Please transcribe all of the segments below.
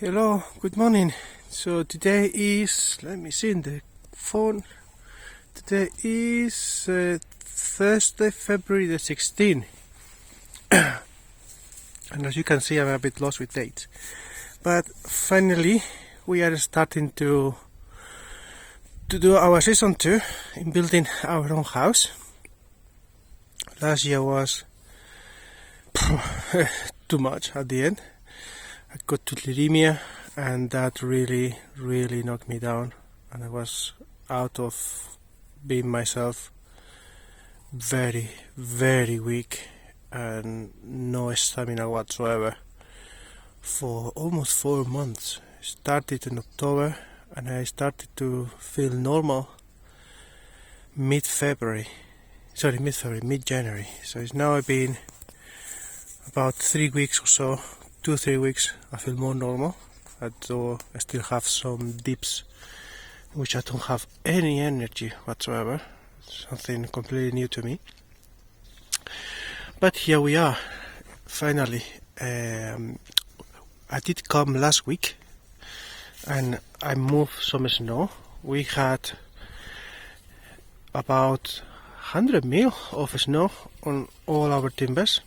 Hello, good morning. So today is, let me see in the phone. Today is Thursday, February the 16th. And as you can see, I'm a bit lost with dates. But finally, we are starting to do our season 2 in building our own house. Last year was too much at the end. I got tularemia, and that really knocked me down, and I was out of being myself, very weak and no stamina whatsoever for almost 4 months. I started in October and I started to feel normal mid-January. So it's now been about 3 weeks or so, 2-3 weeks. I feel more normal, although I still have some dips in which I don't have any energy whatsoever. Something completely new to me. But here we are, finally. I did come last week and I moved some snow. We had about 100 mil of snow on all our timbers.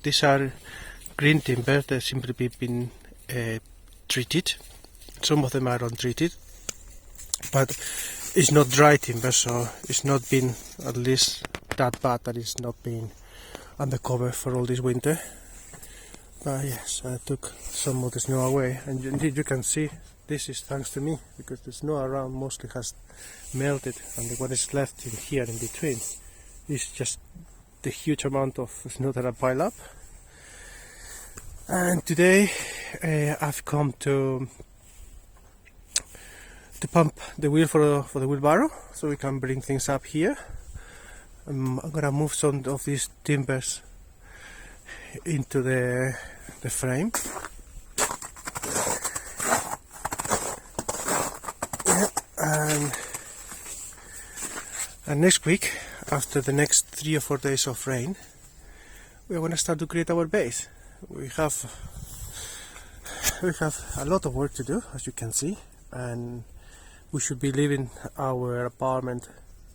These are green timbers that simply been treated. Some of them are untreated, but it's not dry timber, so it's not been at least that bad that it's not been undercover for all this winter. But yes, I took some of the snow away, and indeed you can see this is thanks to me, because the snow around mostly has melted, and what is left in here in between is just the huge amount of snow that I pile up. And today I've come to pump the wheel for the wheelbarrow, so we can bring things up here. I'm gonna move some of these timbers into the frame. Yeah, and next week, after the next 3 or 4 days of rain, we're gonna start to create our base. We have a lot of work to do, as you can see, and we should be leaving our apartment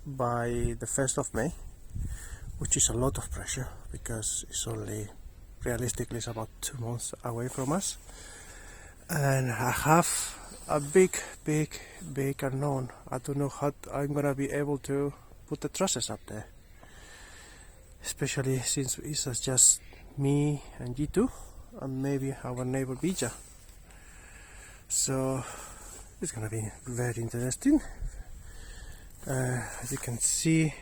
by the 1st of May, which is a lot of pressure because it's only, realistically, it's about 2 months away from us. And I have a big unknown. I don't know how I'm gonna be able to put the trusses up there, especially since it's just me and G2 and maybe our neighbor Bija. So it's gonna be very interesting. As you can see,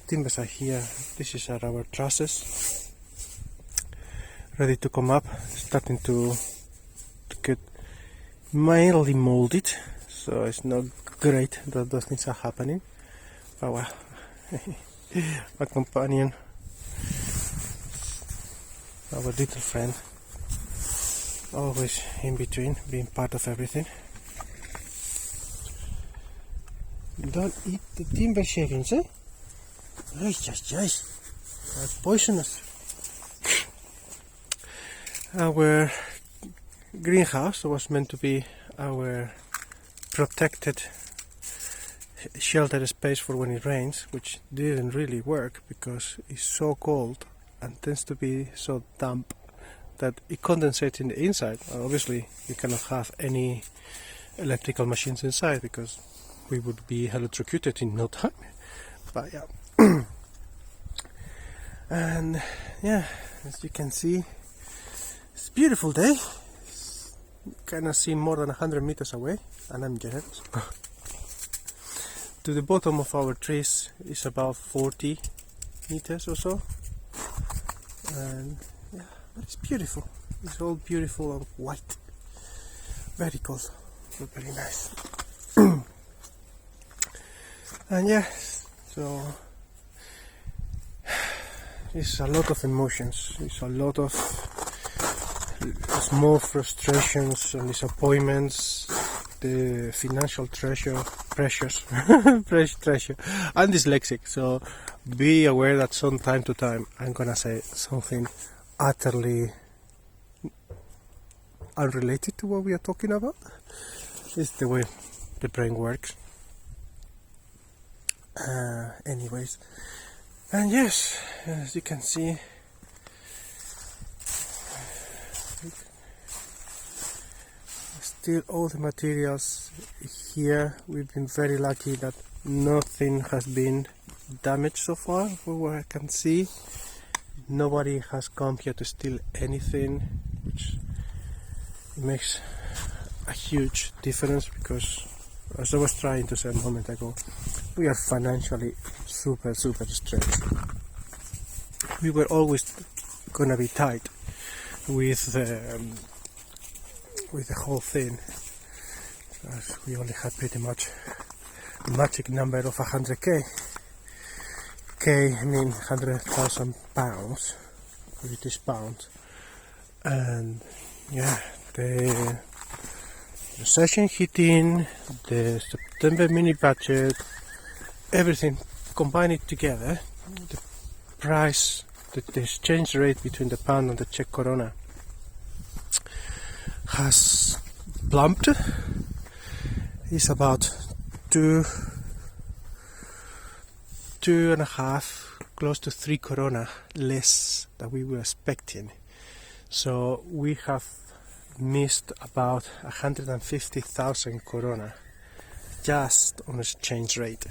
timbers are here. This is our trusses ready to come up, starting to get mildly molded, so it's not great that those things are happening, but well, my companion, our little friend, always in between, being part of everything. Don't eat the timber shavings, eh? Yes. They're poisonous. Our greenhouse was meant to be our protected shelter space for when it rains, which didn't really work because it's so cold and tends to be so damp that it condensates in the inside. Obviously, you cannot have any electrical machines inside because we would be electrocuted in no time. But yeah, and yeah, as you can see, it's a beautiful day. Cannot see more than 100 meters away, and I'm jealous. To the bottom of our trees is about 40 meters or so, and yeah, but it's beautiful. It's all beautiful and white, very cold, but very nice. And yeah, so it's a lot of emotions. It's a lot of small frustrations and disappointments, the financial pressures. I'm dyslexic, so be aware that from time to time I'm gonna say something utterly unrelated to what we are talking about. It's the way the brain works. Anyways, and yes, as you can see, still all the materials here. We've been very lucky that nothing has been damaged so far, from what I can see. Nobody has come here to steal anything, which makes a huge difference, because as I was trying to say a moment ago, we are financially super stressed. We were always gonna be tight with the whole thing, as we only had pretty much a magic number of 100k. I mean 100,000 pounds, British pounds, and yeah, the session hitting, the September mini budget, everything combined it together, the price, the exchange rate between the pound and the Czech koruna has plumped. It's about two and a half, close to 3 koruna less than we were expecting. So we have missed about 150,000 koruna just on exchange rate,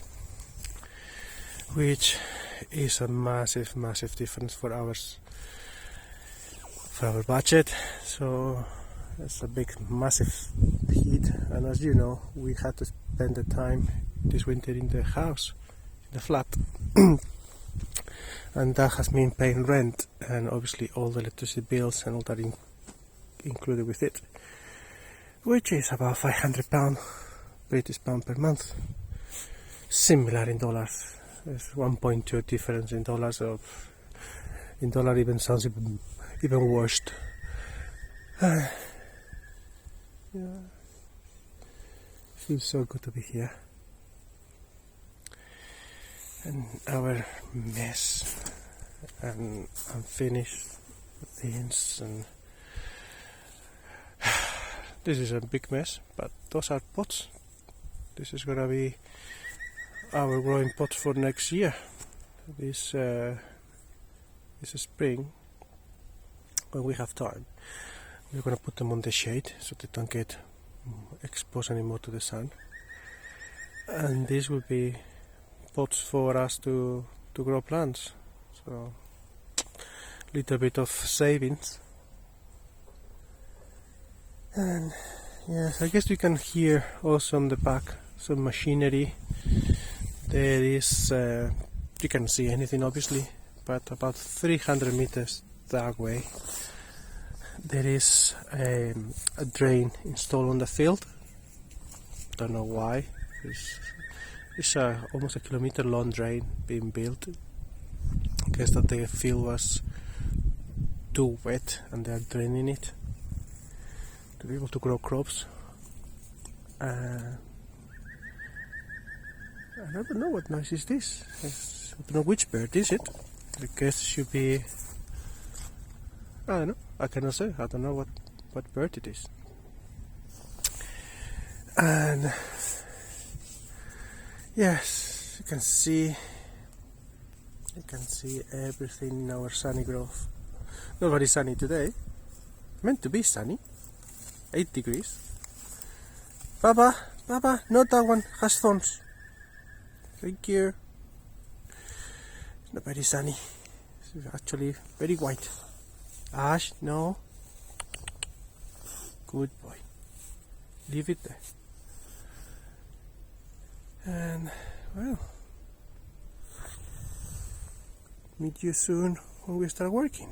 which is a massive difference for our budget. So it's a massive hit, and as you know, we had to spend the time this winter in the house, in the flat, and that has been paying rent and obviously all the electricity bills and all that included with it, which is about £500 British pound per month. Similar in dollars. There's 1.2 difference in dollars, so in dollar even sounds even worse. Yeah, feels so good to be here. And our mess and unfinished things, and this is a big mess, but those are pots. This is gonna be our growing pots for next year. This spring, when we have time, we're gonna put them on the shade so they don't get exposed anymore to the sun, and this will be pots for us to grow plants. So little bit of savings. And yes, I guess you can hear also on the back some machinery. There is you can't see anything obviously, but about 300 meters that way there is a drain installed on the field. Don't know why. It's almost a kilometer long drain being built. I guess that the field was too wet and they are draining it to be able to grow crops. I don't know what noise is this. I don't know which bird is it. I guess it should be, I don't know, I cannot say. I don't know what bird it is. And yes, you can see everything in our sunny grove. Not very sunny today. Meant to be sunny. 8 degrees. Baba, not that one, has thorns. Thank you. It's not very sunny. It's actually very white. Ash, no. Good boy. Leave it there. And, well, meet you soon when we start working.